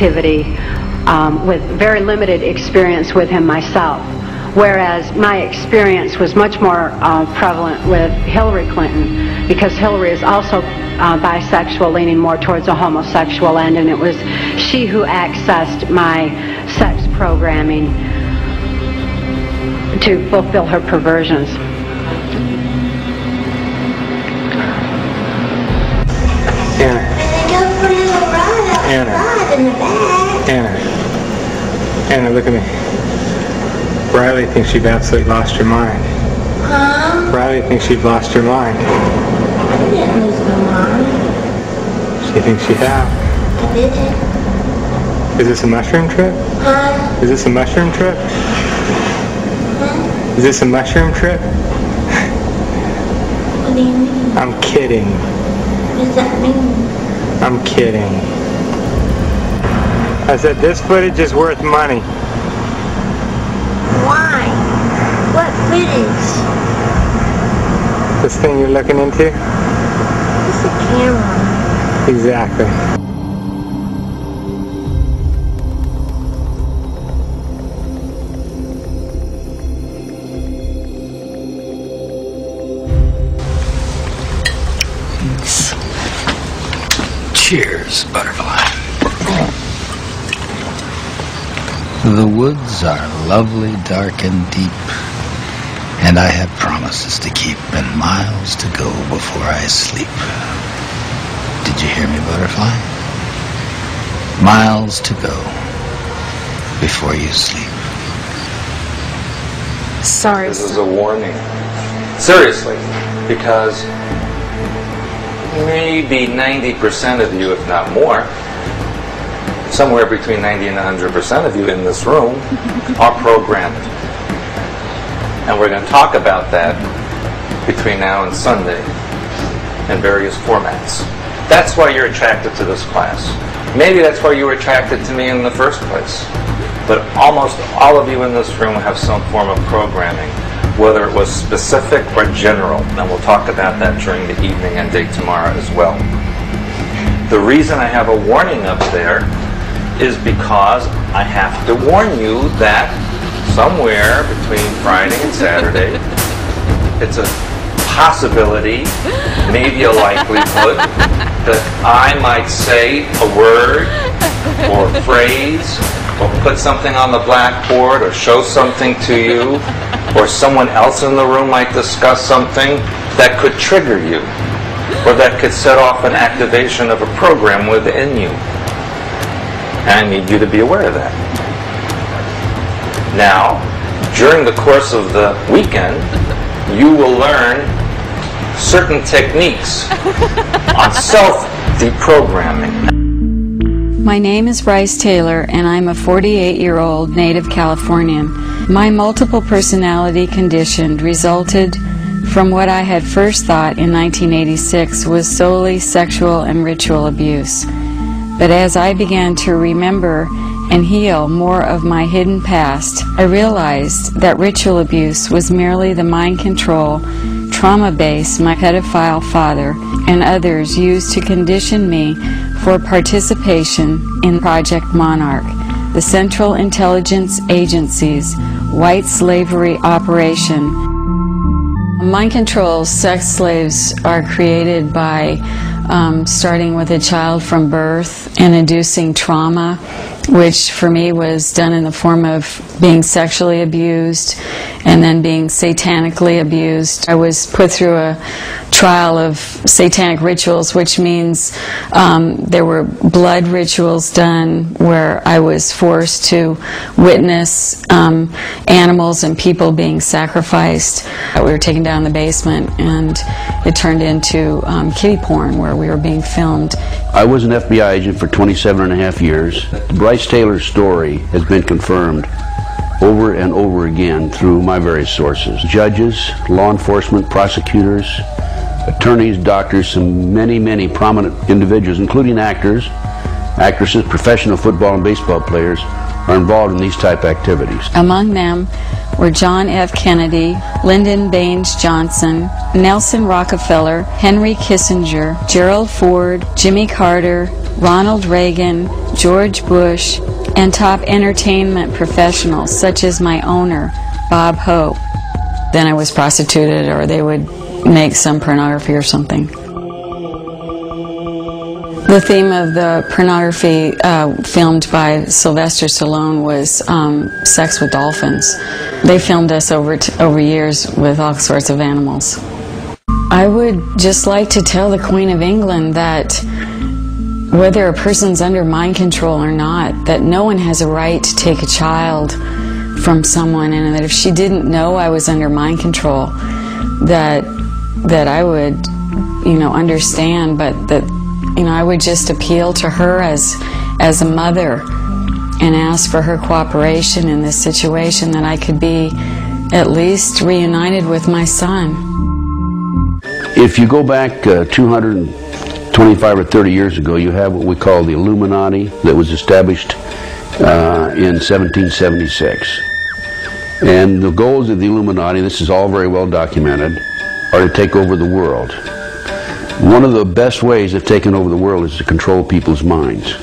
activity with very limited experience with him myself, whereas my experience was much more prevalent with Hillary Clinton, because Hillary is also bisexual, leaning more towards a homosexual end, and it was she who accessed my sex programming to fulfill her perversions. Anna, look at me. Riley thinks you've absolutely lost your mind. Huh? Riley thinks you've lost your mind. I didn't lose my mind. She thinks you have. I didn't. Is this a mushroom trip? Huh? Is this a mushroom trip? Huh? Is this a mushroom trip? What do you mean? I'm kidding. What does that mean? I'm kidding. I said this footage is worth money. Why? What footage? This thing you're looking into? It's a camera. Exactly. Cheers, butterfly. The woods are lovely, dark and deep, and I have promises to keep and miles to go before I sleep. Did you hear me, butterfly? Miles to go before you sleep. Sorry. This is a warning. Seriously, because maybe 90% of you, if not more, somewhere between 90 and 100% of you in this room are programmed. And we're going to talk about that between now and Sunday in various formats. That's why you're attracted to this class. Maybe that's why you were attracted to me in the first place. But almost all of you in this room have some form of programming, whether it was specific or general. And we'll talk about that during the evening and day tomorrow as well. The reason I have a warning up there is because I have to warn you that somewhere between Friday and Saturday, it's a possibility, maybe a likelihood, that I might say a word or a phrase or put something on the blackboard or show something to you, or someone else in the room might discuss something that could trigger you or that could set off an activation of a program within you. And I need you to be aware of that. Now, during the course of the weekend, you will learn certain techniques on self-deprogramming. My name is Bryce Taylor, and I'm a 48-year-old native Californian. My multiple personality condition resulted from what I had first thought in 1986 was solely sexual and ritual abuse. But as I began to remember and heal more of my hidden past, I realized that ritual abuse was merely the mind control, trauma base my pedophile father and others used to condition me for participation in Project Monarch, the Central Intelligence Agency's white slavery operation. Mind control sex slaves are created by starting with a child from birth and inducing trauma, which for me was done in the form of being sexually abused and then being satanically abused. I was put through a trial of satanic rituals, which means there were blood rituals done where I was forced to witness animals and people being sacrificed. We were taken down the basement and it turned into kiddie porn where we were being filmed. I was an FBI agent for 27.5 years. Bryce Taylor's story has been confirmed over and over again through my various sources. Judges, law enforcement, prosecutors, attorneys, doctors, and many, many prominent individuals, including actors, actresses, professional football and baseball players, are involved in these type activities. Among them were John F. Kennedy, Lyndon Baines Johnson, Nelson Rockefeller, Henry Kissinger, Gerald Ford, Jimmy Carter, Ronald Reagan, George Bush, and top entertainment professionals such as my owner, Bob Hope. Then I was prostituted, or they would make some pornography or something. The theme of the pornography filmed by Sylvester Stallone was sex with dolphins. They filmed us over years with all sorts of animals. I would just like to tell the Queen of England that whether a person's under mind control or not, that no one has a right to take a child from someone, and that if she didn't know I was under mind control, that I would, understand, but that, I would just appeal to her as a mother and ask for her cooperation in this situation, that I could be at least reunited with my son. If you go back 225 or 30 years ago, you have what we call the Illuminati that was established in 1776. And the goals of the Illuminati, this is all very well documented, are to take over the world. One of the best ways of taking over the world is to control people's minds.